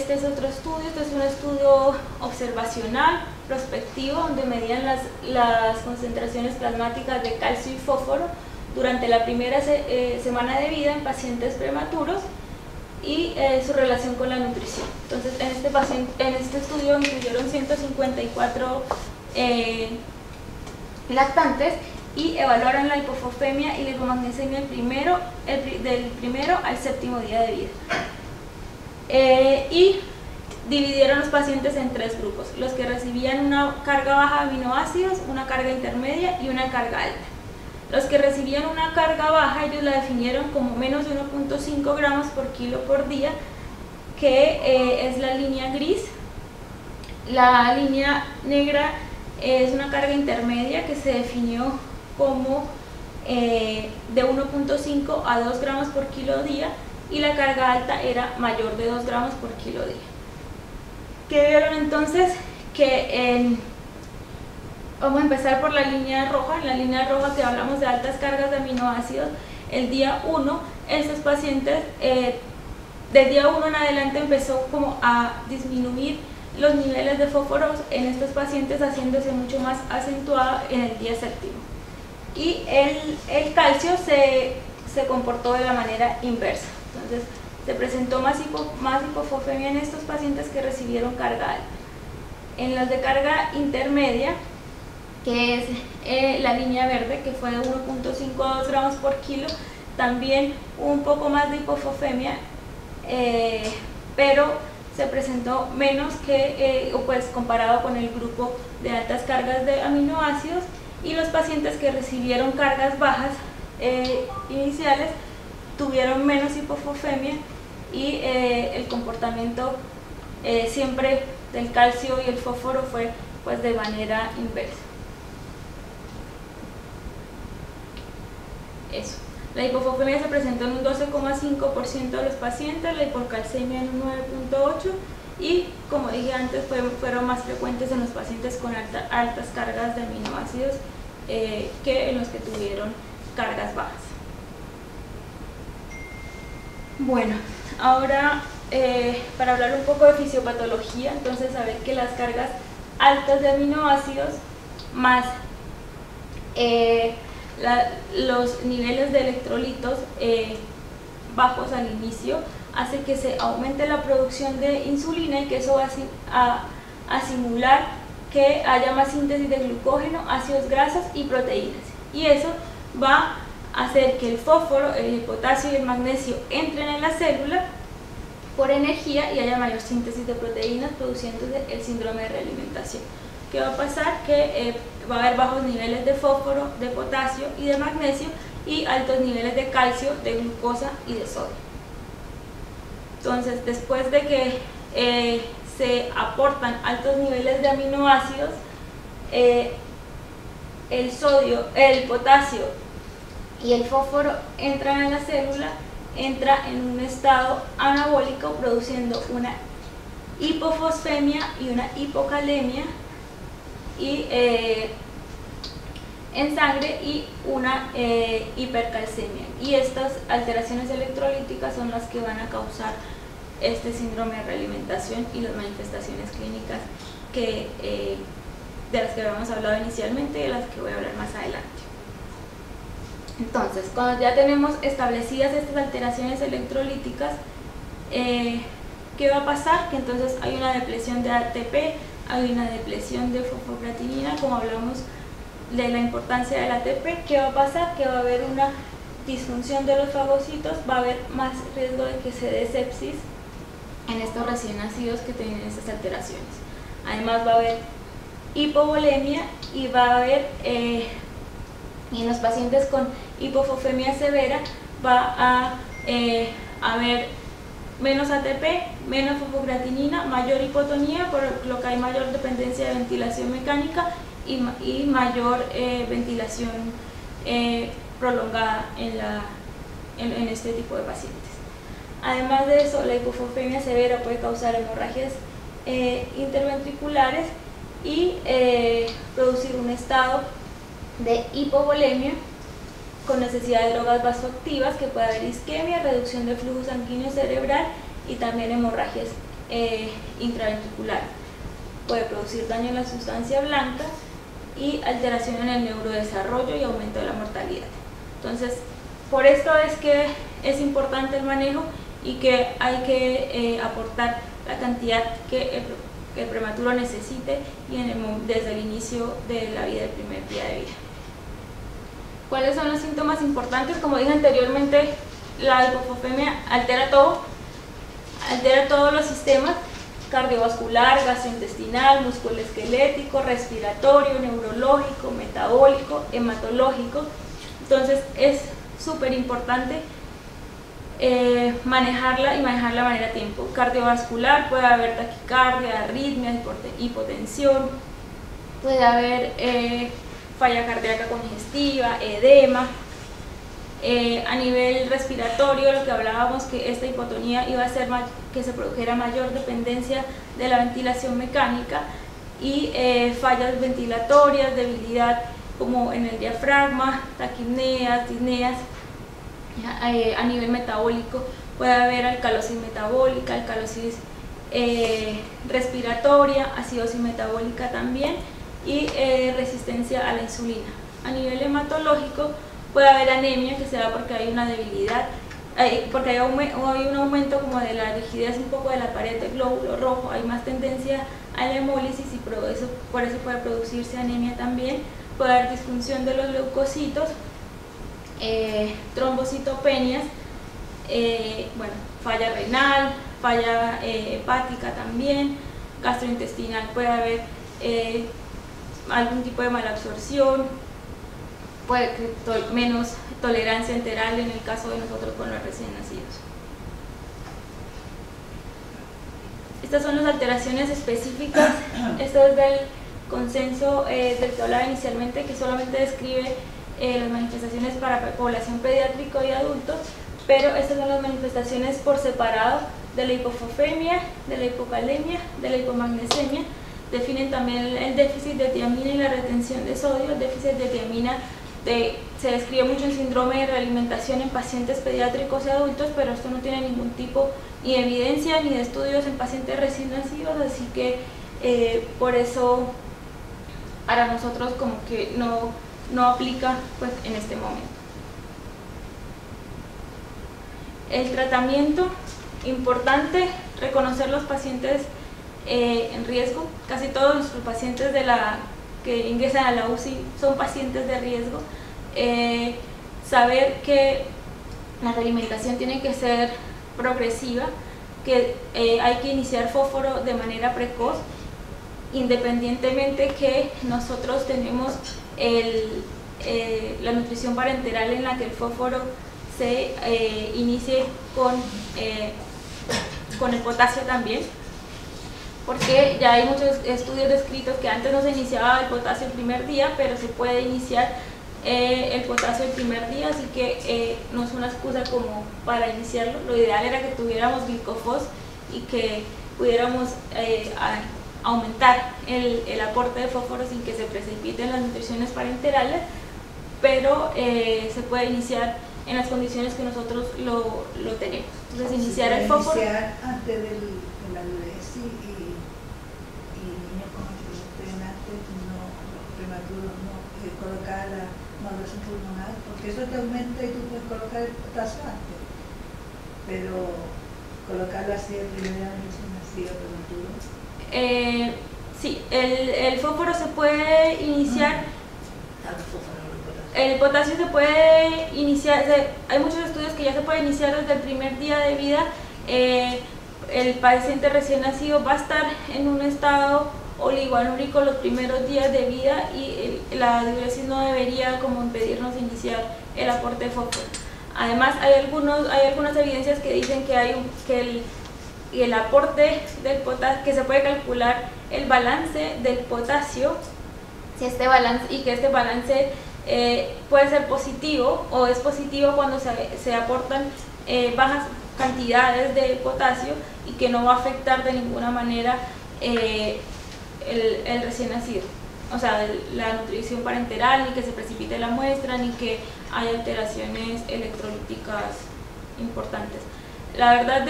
este es otro estudio, este es un estudio observacional, prospectivo, donde medían las concentraciones plasmáticas de calcio y fósforo durante la primera semana de vida en pacientes prematuros y su relación con la nutrición. Entonces, en este estudio incluyeron 154 lactantes y evaluaron la hipofosfemia y la hipomagnesemia del primero al séptimo día de vida. Y dividieron los pacientes en tres grupos: los que recibían una carga baja de aminoácidos, una carga intermedia y una carga alta. Los que recibían una carga baja, ellos la definieron como menos de 1.5 gramos por kilo por día, que es la línea gris. La línea negra es una carga intermedia que se definió como de 1.5 a 2 gramos por kilo día, y la carga alta era mayor de 2 gramos por kilo día. ¿Qué vieron entonces? Vamos a empezar por la línea roja. En la línea roja, que hablamos de altas cargas de aminoácidos, el día 1, estos pacientes, del día 1 en adelante empezó como a disminuir los niveles de fósforos en estos pacientes, haciéndose mucho más acentuado en el día séptimo. Y el calcio se comportó de la manera inversa. Entonces, se presentó más hipofosfemia en estos pacientes que recibieron carga alta. En las de carga intermedia, que es la línea verde, que fue de 1.5 a 2 gramos por kilo, también hubo un poco más de hipofosfemia, pero se presentó menos pues comparado con el grupo de altas cargas de aminoácidos. Y los pacientes que recibieron cargas bajas iniciales tuvieron menos hipofosfemia, y el comportamiento siempre del calcio y el fósforo fue pues de manera inversa. Eso. La hipofosfemia se presentó en un 12,5% de los pacientes, la hipocalcemia en un 9,8%, y como dije antes, fueron más frecuentes en los pacientes con altas cargas de aminoácidos que en los que tuvieron cargas bajas. Bueno, ahora para hablar un poco de fisiopatología, entonces saber que las cargas altas de aminoácidos más los niveles de electrolitos bajos al inicio hace que se aumente la producción de insulina, y que eso va a simular que haya más síntesis de glucógeno, ácidos grasos y proteínas, y eso va a hacer que el fósforo, el potasio y el magnesio entren en la célula por energía y haya mayor síntesis de proteínas, produciéndose el síndrome de realimentación. ¿Qué va a pasar? Que va a haber bajos niveles de fósforo, de potasio y de magnesio, y altos niveles de calcio, de glucosa y de sodio. Entonces, después de que se aportan altos niveles de aminoácidos, el sodio, el potasio y el fósforo entran en la célula, entra en un estado anabólico, produciendo una hipofosfemia y una hipocalemia en sangre, y una hipercalcemia. Y estas alteraciones electrolíticas son las que van a causar este síndrome de realimentación y las manifestaciones clínicas de las que habíamos hablado inicialmente y de las que voy a hablar más adelante. Entonces, cuando ya tenemos establecidas estas alteraciones electrolíticas, ¿qué va a pasar? Que entonces hay una depresión de ATP, hay una depresión de fosfocreatinina, como hablamos de la importancia del ATP. ¿Qué va a pasar? Que va a haber una disfunción de los fagocitos, va a haber más riesgo de que se dé sepsis en estos recién nacidos que tienen estas alteraciones. Además, va a haber hipovolemia, y va a haber, y en los pacientes con hipofosfemia severa, va a haber menos ATP, menos fosfocreatinina, mayor hipotonía, por lo que hay mayor dependencia de ventilación mecánica y mayor ventilación prolongada en este tipo de pacientes. Además de eso, la hipofosfemia severa puede causar hemorragias interventriculares y producir un estado de hipovolemia con necesidad de drogas vasoactivas, que puede haber isquemia, reducción de flujo sanguíneo cerebral y también hemorragias intraventricular. Puede producir daño en la sustancia blanca y alteración en el neurodesarrollo y aumento de la mortalidad. Entonces, por esto es que es importante el manejo y que hay que aportar la cantidad que el prematuro necesite y desde el inicio de la vida, del primer día de vida. ¿Cuáles son los síntomas importantes? Como dije anteriormente, la hipofosfemia altera todos los sistemas: cardiovascular, gastrointestinal, musculoesquelético, respiratorio, neurológico, metabólico, hematológico. Entonces es súper importante manejarla y manejarla de manera a tiempo. Cardiovascular, puede haber taquicardia, arritmia, hipotensión, puede haber falla cardíaca congestiva, edema. A nivel respiratorio, lo que hablábamos, que esta hipotonía iba a hacer que se produjera mayor dependencia de la ventilación mecánica y fallas ventilatorias, debilidad como en el diafragma, taquipneas, disneas. A nivel metabólico puede haber alcalosis metabólica, alcalosis respiratoria, acidosis metabólica también y resistencia a la insulina. A nivel hematológico puede haber anemia, que se da porque hay una debilidad, porque hay un aumento como de la rigidez un poco de la pared del glóbulo rojo, hay más tendencia a la hemólisis y por eso puede producirse anemia también. Puede haber disfunción de los leucocitos, trombocitopenias, falla renal, falla hepática también, gastrointestinal, puede haber algún tipo de malabsorción, puede haber menos tolerancia enteral en el caso de nosotros con los recién nacidos. Estas son las alteraciones específicas. Esto es del consenso del que hablaba inicialmente, que solamente describe las manifestaciones para población pediátrica y adultos, pero estas son las manifestaciones por separado de la hipofosfemia, de la hipocalemia, de la hipomagnesemia. Definen también el déficit de tiamina y la retención de sodio. El déficit de tiamina se describe mucho en síndrome de realimentación en pacientes pediátricos y adultos, pero esto no tiene ningún tipo ni de evidencia ni de estudios en pacientes recién nacidos, así que por eso para nosotros como que no aplica pues en este momento. El tratamiento, importante reconocer los pacientes en riesgo. Casi todos nuestros pacientes que ingresan a la UCI son pacientes de riesgo. Saber que la realimentación tiene que ser progresiva, que hay que iniciar fósforo de manera precoz, independientemente que nosotros tenemos la nutrición parenteral en la que el fósforo se inicie con el potasio también, porque ya hay muchos estudios descritos que antes no se iniciaba el potasio el primer día, pero se puede iniciar el potasio el primer día, así que no es una excusa como para iniciarlo. Lo ideal era que tuviéramos glicofos y que pudiéramos aumentar el aporte de fósforo sin que se precipiten las nutriciones parenterales, pero se puede iniciar en las condiciones que nosotros lo tenemos. Entonces iniciar el fósforo antes de la adultez y niños con estén antes, no prematuros, no colocar la maduración pulmonar, porque eso te aumenta y tú puedes colocar el potasio antes, pero colocarlo así el primer día recién nacido prematuro. Sí, el fósforo se puede iniciar. El potasio se puede iniciar, hay muchos estudios que ya se puede iniciar desde el primer día de vida. El paciente recién nacido va a estar en un estado oligoanúrico los primeros días de vida y la diuresis no debería como impedirnos iniciar el aporte de fósforo. Además hay algunas evidencias que dicen que el aporte del potasio, que se puede calcular el balance del potasio, que este balance puede ser positivo o es positivo cuando se aportan bajas cantidades de potasio y que no va a afectar de ninguna manera el recién nacido, o sea, la nutrición parenteral, ni que se precipite la muestra, ni que haya alteraciones electrolíticas importantes. La verdad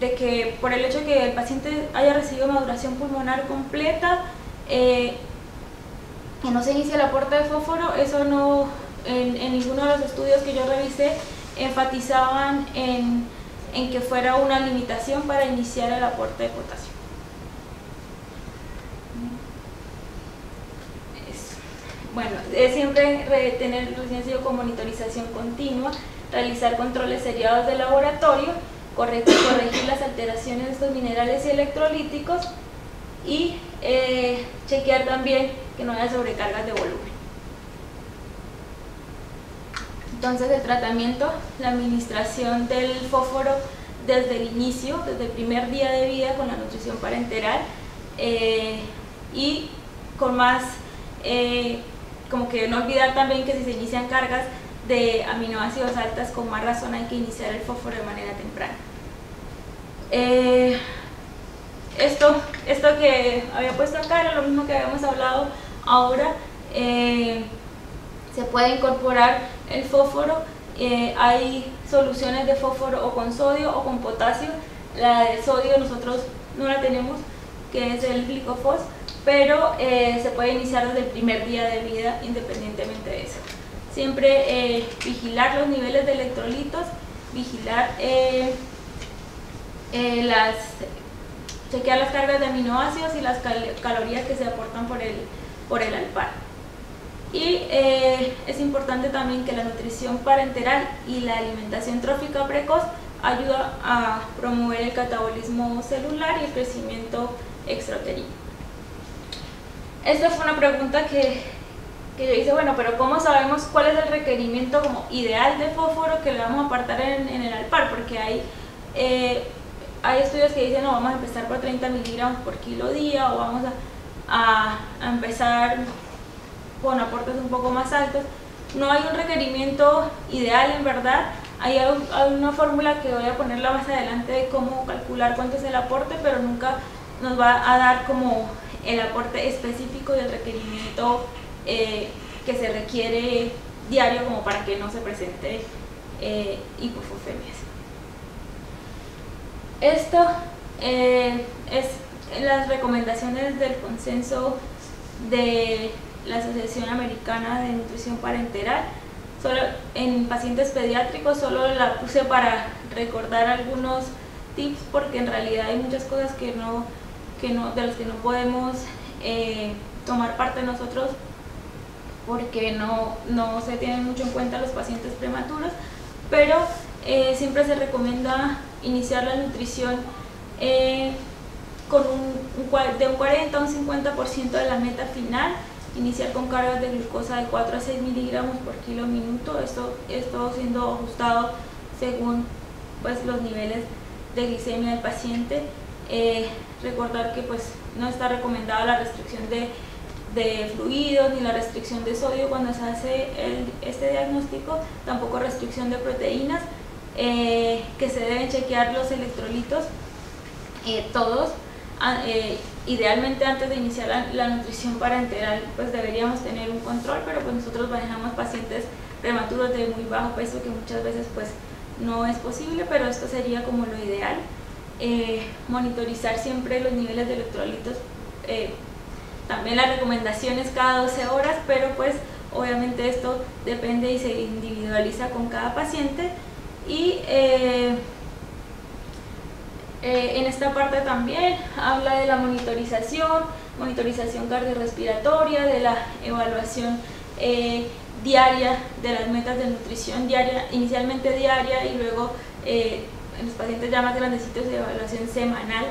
que por el hecho de que el paciente haya recibido maduración pulmonar completa, que no se inicie el aporte de fósforo, eso no, en ninguno de los estudios que yo revisé enfatizaban en que fuera una limitación para iniciar el aporte de potasio. Bueno, siempre tener recién nacido con monitorización continua, realizar controles seriados de laboratorio, corregir las alteraciones de estos minerales y electrolíticos y chequear también que no haya sobrecargas de volumen. Entonces el tratamiento, la administración del fósforo desde el inicio, desde el primer día de vida con la nutrición parenteral y con más, como que no olvidar también que si se inician cargas de aminoácidos altas, con más razón hay que iniciar el fósforo de manera temprana. Esto que había puesto acá era lo mismo que habíamos hablado ahora. Se puede incorporar el fósforo, hay soluciones de fósforo o con sodio o con potasio. La de sodio nosotros no la tenemos, que es el glicofos, pero se puede iniciar desde el primer día de vida independientemente de eso. Siempre vigilar los niveles de electrolitos, vigilar chequear las cargas de aminoácidos y las calorías que se aportan por el ALPAR. Y es importante también que la nutrición parenteral y la alimentación trófica precoz ayuda a promover el catabolismo celular y el crecimiento extrauterino. Esta fue una pregunta que yo hice, bueno, pero ¿cómo sabemos cuál es el requerimiento como ideal de fósforo que le vamos a apartar en el ALPAR? Porque hay estudios que dicen, no, vamos a empezar por 30 miligramos por kilo día, o vamos a empezar con aportes un poco más altos. No hay un requerimiento ideal, en verdad. Hay una fórmula que voy a ponerla más adelante de cómo calcular cuánto es el aporte, pero nunca nos va a dar como el aporte específico y el requerimiento que se requiere diario como para que no se presente hipofosfemias. Esto es las recomendaciones del consenso de la Asociación Americana de Nutrición Parenteral. Solo en pacientes pediátricos solo la puse para recordar algunos tips, porque en realidad hay muchas cosas de las que no podemos tomar parte nosotros, porque no se tienen mucho en cuenta los pacientes prematuros, pero siempre se recomienda iniciar la nutrición con de un 40 a un 50% de la meta final, iniciar con cargas de glucosa de 4 a 6 miligramos por kilo minuto, esto siendo ajustado según pues, los niveles de glicemia del paciente. Recordar que pues, no está recomendada la restricción de fluidos ni la restricción de sodio cuando se hace este diagnóstico, tampoco restricción de proteínas, que se deben chequear los electrolitos todos. Idealmente antes de iniciar la nutrición parenteral pues deberíamos tener un control, pero pues nosotros manejamos pacientes prematuros de muy bajo peso que muchas veces pues no es posible, pero esto sería como lo ideal. Monitorizar siempre los niveles de electrolitos, también las recomendaciones cada 12 horas, pero pues obviamente esto depende y se individualiza con cada paciente. Y en esta parte también habla de la monitorización cardiorrespiratoria, de la evaluación diaria de las metas de nutrición diaria, inicialmente diaria, y luego en los pacientes ya más grandecitos de evaluación semanal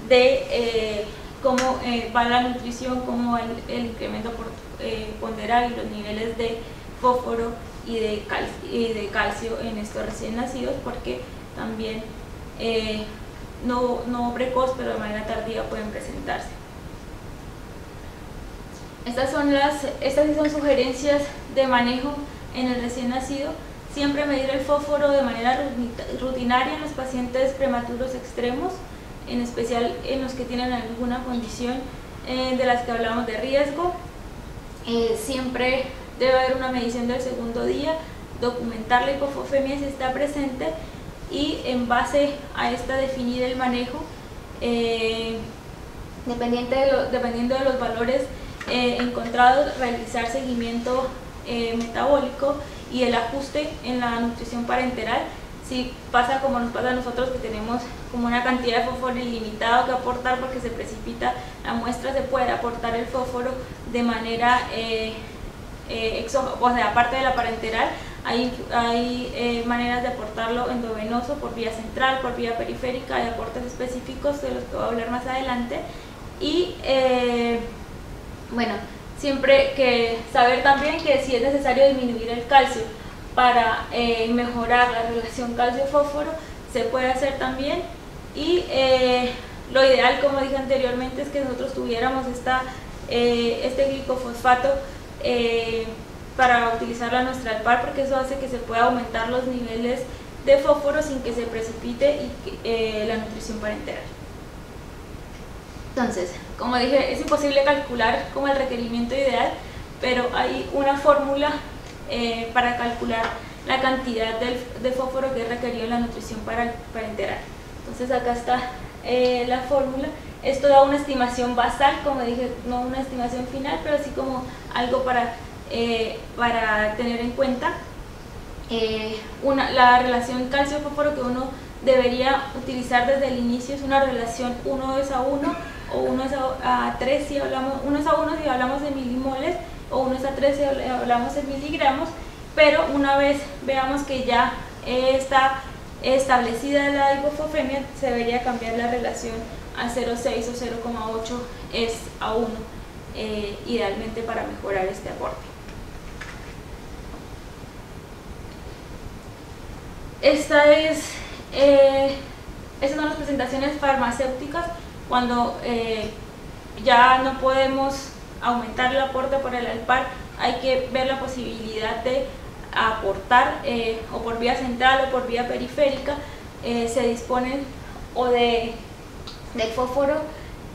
de cómo va la nutrición, cómo va el incremento ponderal y los niveles de fósforo y de calcio en estos recién nacidos, porque también no precoz, pero de manera tardía pueden presentarse. Estas sí son sugerencias de manejo en el recién nacido. Siempre medir el fósforo de manera rutinaria en los pacientes prematuros extremos, en especial en los que tienen alguna condición de las que hablamos de riesgo. Siempre debe haber una medición del segundo día, documentar la hipofosfemia si está presente, y en base a esta definir el manejo dependiendo de los valores encontrados, realizar seguimiento metabólico y el ajuste en la nutrición parenteral. Si pasa como nos pasa a nosotros, que tenemos como una cantidad de fósforo ilimitado que aportar porque se precipita la muestra, se puede aportar el fósforo de manera o sea, aparte de la parenteral, hay maneras de aportarlo endovenoso por vía central, por vía periférica, hay aportes específicos de los que voy a hablar más adelante. Y bueno, siempre que saber también que si es necesario disminuir el calcio para mejorar la relación calcio-fósforo, se puede hacer también. Y lo ideal, como dije anteriormente, es que nosotros tuviéramos este glicofosfato para utilizarlo a nuestra par, porque eso hace que se pueda aumentar los niveles de fósforo sin que se precipite la nutrición parenteral. Entonces, como dije, es imposible calcular como el requerimiento ideal, pero hay una fórmula para calcular la cantidad de fósforo que es requerido en la nutrición parenteral. Entonces acá está la fórmula. Esto da una estimación basal, como dije, no una estimación final, pero sí como algo para tener en cuenta. La relación calcio-fósforo que uno debería utilizar desde el inicio es una relación 1:1 o 1:3 si hablamos, 1:1 si hablamos de milimoles o 1:3 si hablamos de miligramos, pero una vez veamos que ya está establecida la hipofosfemia, se debería cambiar la relación a 0,6 o 0,8 es a 1, idealmente para mejorar este aporte. Estas son las presentaciones farmacéuticas cuando ya no podemos aumentar el aporte por el ALPAR. Hay que ver la posibilidad de aportar o por vía central o por vía periférica. Se disponen del fósforo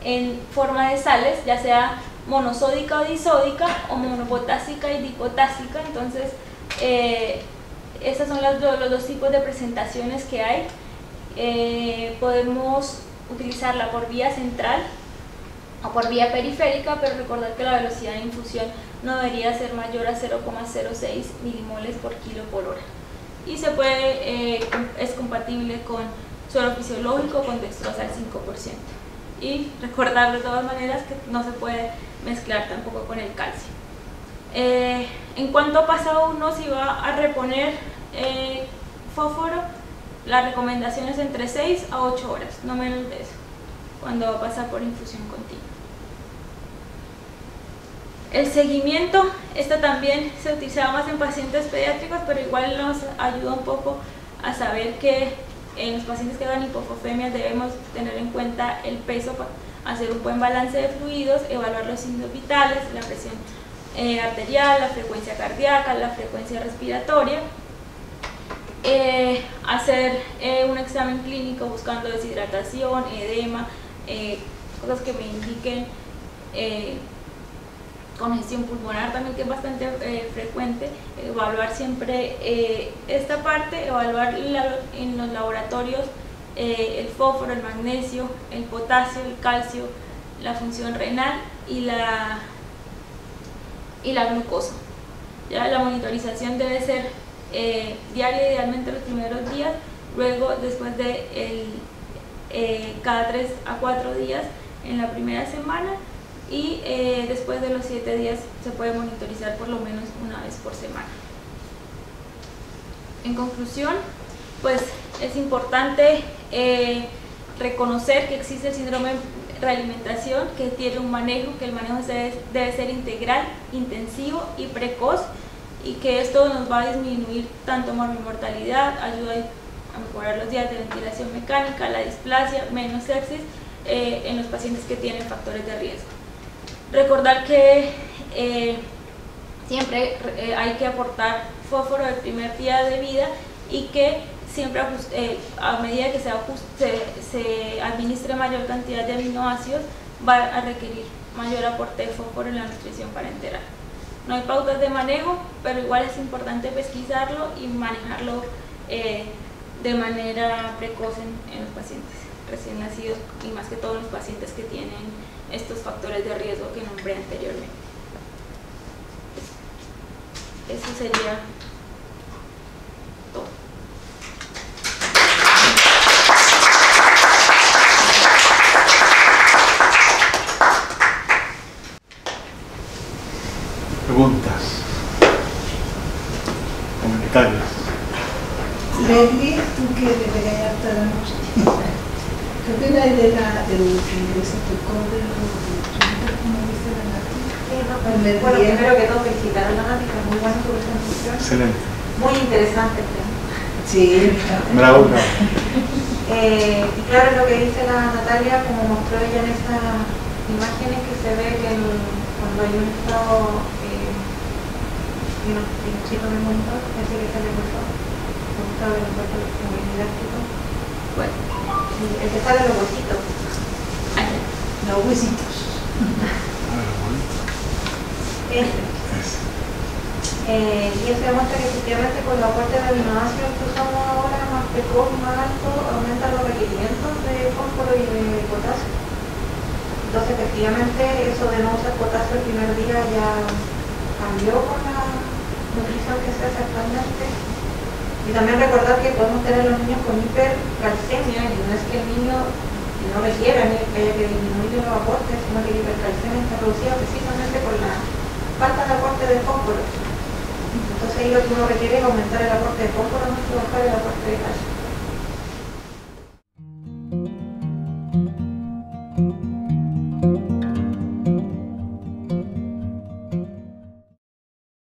en forma de sales, ya sea monosódica o disódica, o monopotásica y dipotásica. Entonces estos son los dos tipos de presentaciones que hay. Podemos utilizarla por vía central o por vía periférica, pero recordar que la velocidad de infusión no debería ser mayor a 0,06 milimoles por kilo por hora. Y es compatible con suero fisiológico con dextrosa al 5%. Y recordar de todas maneras que no se puede mezclar tampoco con el calcio. En cuanto pasa uno si va a reponer fósforo, la recomendación es entre 6 a 8 horas, no menos de eso, cuando va a pasar por infusión continua. El seguimiento, también se utilizaba más en pacientes pediátricos, pero igual nos ayuda un poco a saber que en los pacientes que hagan hipofosfemia debemos tener en cuenta el peso para hacer un buen balance de fluidos, evaluar los signos vitales, la presión arterial, la frecuencia cardíaca, la frecuencia respiratoria, hacer un examen clínico buscando deshidratación, edema, cosas que me indiquen congestión pulmonar también, que es bastante frecuente. Evaluar siempre esta parte, evaluar en los laboratorios el fósforo, el magnesio, el potasio, el calcio, la función renal y la glucosa. Ya la monitorización debe ser diaria, idealmente los primeros días, luego después de cada 3 a 4 días en la primera semana, y después de los 7 días se puede monitorizar por lo menos una vez por semana. En conclusión, pues es importante reconocer que existe el síndrome de realimentación, que tiene un manejo, que el manejo debe ser integral, intensivo y precoz, y que esto nos va a disminuir tanto mortalidad, ayuda a mejorar los días de ventilación mecánica, la displasia, menos sepsis en los pacientes que tienen factores de riesgo. Recordar que siempre hay que aportar fósforo el primer día de vida, y que siempre a medida que se administre mayor cantidad de aminoácidos, va a requerir mayor aporte de fósforo en la nutrición parenteral. No hay pautas de manejo, pero igual es importante pesquisarlo y manejarlo de manera precoz en los pacientes recién nacidos y más que todo los pacientes que tienen estos factores de riesgo que nombré anteriormente. Eso sería todo. Preguntas, comentarios. Leslie, tú que deberías estar la noche. ¿Qué opinas del que se tocó de los como dice la Nati? Bueno, primero que todo felicitar a la Nati, que es muy buena su presentación. Excelente. Muy interesante el tema. Sí, Bravo, bravo. Y claro, lo que dice la Natalia, como mostró ella en esas imágenes, que se ve que cuando hay un estado y unos pinchitos en el monitor, parece que sale por favor. Me gusta ver el cuerpo muy didáctico. Bueno, el que sale los huesitos. los huesitos. Y eso demuestra que efectivamente con los aportes de aminoácidos que usamos ahora más precoz y más alto aumentan los requerimientos de fósforo y de potasio. Entonces efectivamente eso de no usar potasio el primer día ya cambió con la nutrición que se hace actualmente. Y también recordar que podemos tener a los niños con hipercalcemia y no es que el niño no requiera ni que haya que disminuir los aportes, sino que la hipercalcemia está producida precisamente por la falta de aporte de fósforo. Entonces ahí lo que uno requiere es aumentar el aporte de fósforo, no bajar el aporte de calcio.